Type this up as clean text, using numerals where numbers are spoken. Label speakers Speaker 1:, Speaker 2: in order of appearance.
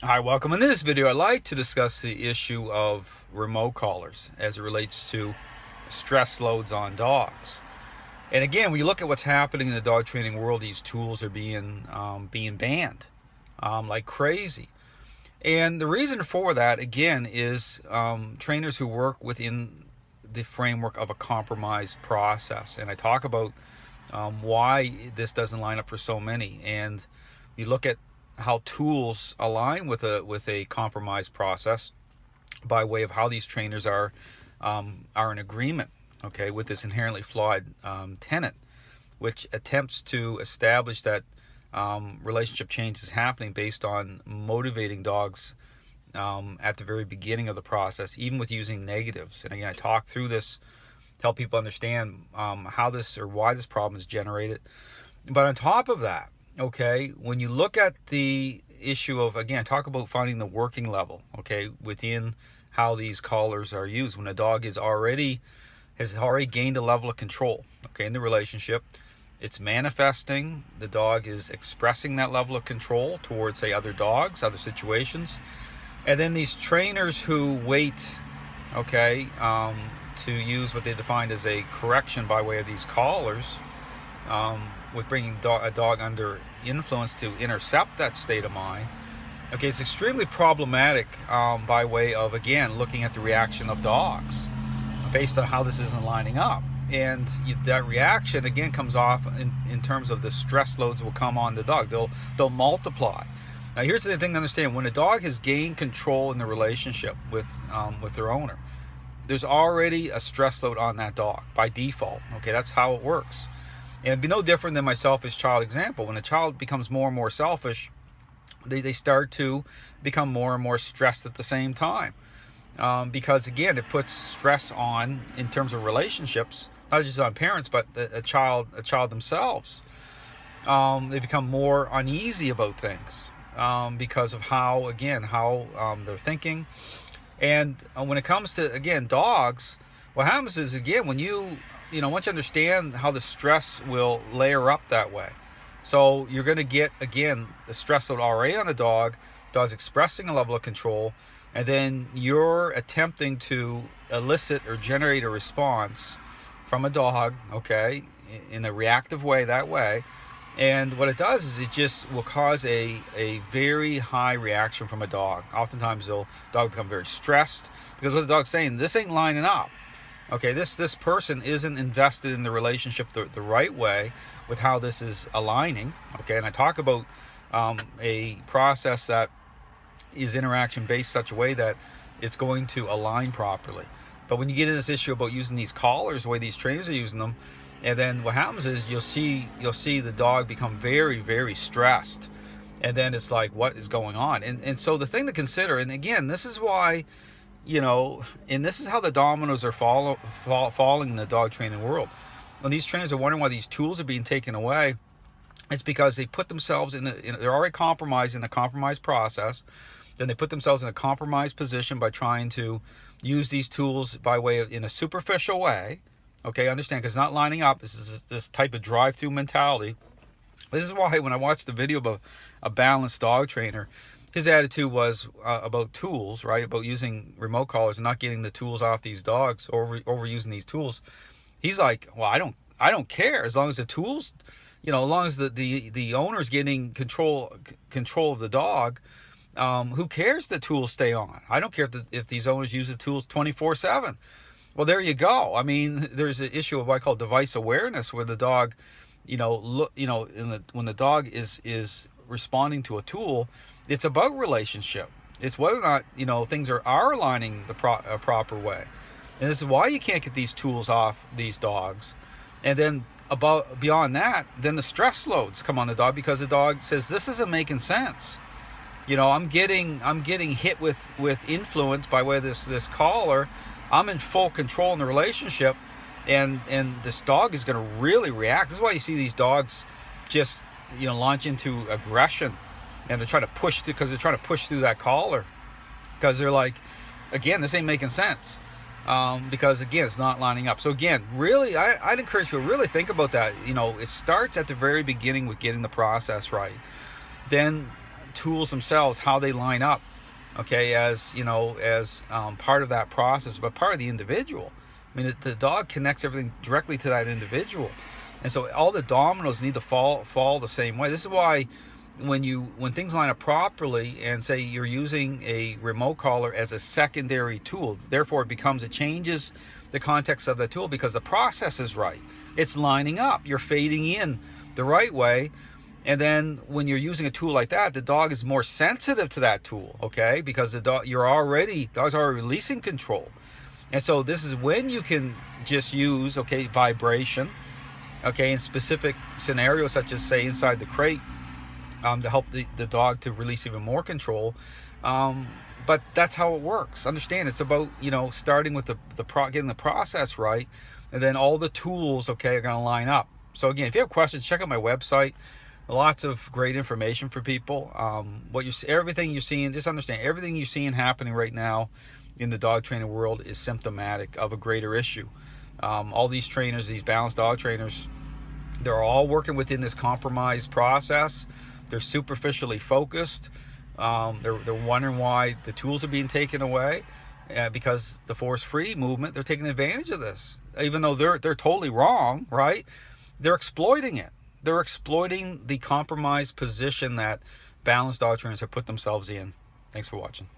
Speaker 1: Hi, welcome. In this video, I'd like to discuss the issue of remote collars as it relates to stress loads on dogs. And again, when you look at what's happening in the dog training world, these tools are being banned like crazy. And the reason for that, again, is trainers who work within the framework of a compromised process. And I talk about why this doesn't line up for so many. And you look at how tools align with a compromised process by way of how these trainers are in agreement, okay, with this inherently flawed tenet, which attempts to establish that relationship change is happening based on motivating dogs at the very beginning of the process, even with using negatives. And again, I talk through this to help people understand how this or why this problem is generated. But on top of that, okay, when you look at the issue of, again, talk about finding the working level, okay, within how these collars are used. When a dog has already gained a level of control, okay, in the relationship, it's manifesting, the dog is expressing that level of control towards, say, other dogs, other situations. And then these trainers who wait, okay, to use what they defined as a correction by way of these collars, with bringing a dog under influence to intercept that state of mind. Okay, it's extremely problematic by way of, again, looking at the reaction of dogs based on how this isn't lining up. And that reaction, again, comes off in terms of the stress loads will come on the dog. They'll multiply. Now, here's the thing to understand. When a dog has gained control in the relationship with their owner, there's already a stress load on that dog by default. Okay, that's how it works. And it'd be no different than my selfish child example. When a child becomes more and more selfish, they start to become more and more stressed at the same time. Because, again, it puts stress on, in terms of relationships, not just on parents, but a child themselves. They become more uneasy about things because of how they're thinking. And when it comes to, again, dogs, what happens is, again, when once you understand how the stress will layer up that way. So you're going to get, again, the stress load already on a dog's expressing a level of control, and then you're attempting to elicit or generate a response from a dog, okay, in a reactive way, that way. And what it does is it just will cause a very high reaction from a dog. Oftentimes, the dog become very stressed because what the dog's saying, this ain't lining up. Okay, this person isn't invested in the relationship the right way with how this is aligning. Okay, and I talk about a process that is interaction based such a way that it's going to align properly. But when you get into this issue about using these collars, the way these trainers are using them, and then what happens is you'll see the dog become very, very stressed, and then it's like, what is going on? And so the thing to consider, and again, this is why, and this is how the dominoes are falling in the dog training world. When these trainers are wondering why these tools are being taken away, it's because they put themselves they're already compromised in a compromised process. Then they put themselves in a compromised position by trying to use these tools by way of, in a superficial way. Okay, understand, because it's not lining up. This is this type of drive-through mentality. This is why when I watched the video of a balanced dog trainer, his attitude was about tools, right? About using remote collars and not getting the tools off these dogs, or overusing these tools. He's like, well, I don't care as long as the tools, as long as the owner's getting control of the dog. Who cares if the tools stay on? I don't care if these owners use the tools 24/7. Well, there you go. I mean, there's an issue of what I call device awareness, where the dog, when the dog is responding to a tool, it's about relationship. It's whether or not things are aligning the proper way, and this is why you can't get these tools off these dogs. And then beyond that, then the stress loads come on the dog because the dog says, this isn't making sense. I'm getting hit with influence by way of this collar. I'm in full control in the relationship, and this dog is going to really react. This is why you see these dogs just launch into aggression, and they're trying to push through that collar, because they're like, again, this ain't making sense, because again, it's not lining up. So again, really, I'd encourage people to really think about that. It starts at the very beginning with getting the process right. Then tools themselves, how they line up, okay, as you know, as part of that process, but part of the individual. I mean, the dog connects everything directly to that individual, and so all the dominoes need to fall the same way. This is why when things line up properly, and say you're using a remote collar as a secondary tool, therefore it changes the context of the tool, because the process is right. It's lining up. You're fading in the right way. And then when you're using a tool like that, the dog is more sensitive to that tool, okay? Because the dog's already releasing control. And so this is when you can just use, okay, vibration, okay, in specific scenarios, such as, say, inside the crate, to help the dog to release even more control. But that's how it works. Understand, it's about, you know, starting with getting the process right, and then all the tools, okay, are going to line up. So again, if you have questions, check out my website. Lots of great information for people. Everything you're seeing, just understand, everything you're seeing happening right now in the dog training world is symptomatic of a greater issue. All these trainers, these balanced dog trainers, they're all working within this compromised process. They're superficially focused. They're wondering why the tools are being taken away, because the force-free movement, they're taking advantage of this. Even though they're totally wrong, right? They're exploiting it. They're exploiting the compromised position that balanced dog trainers have put themselves in. Thanks for watching.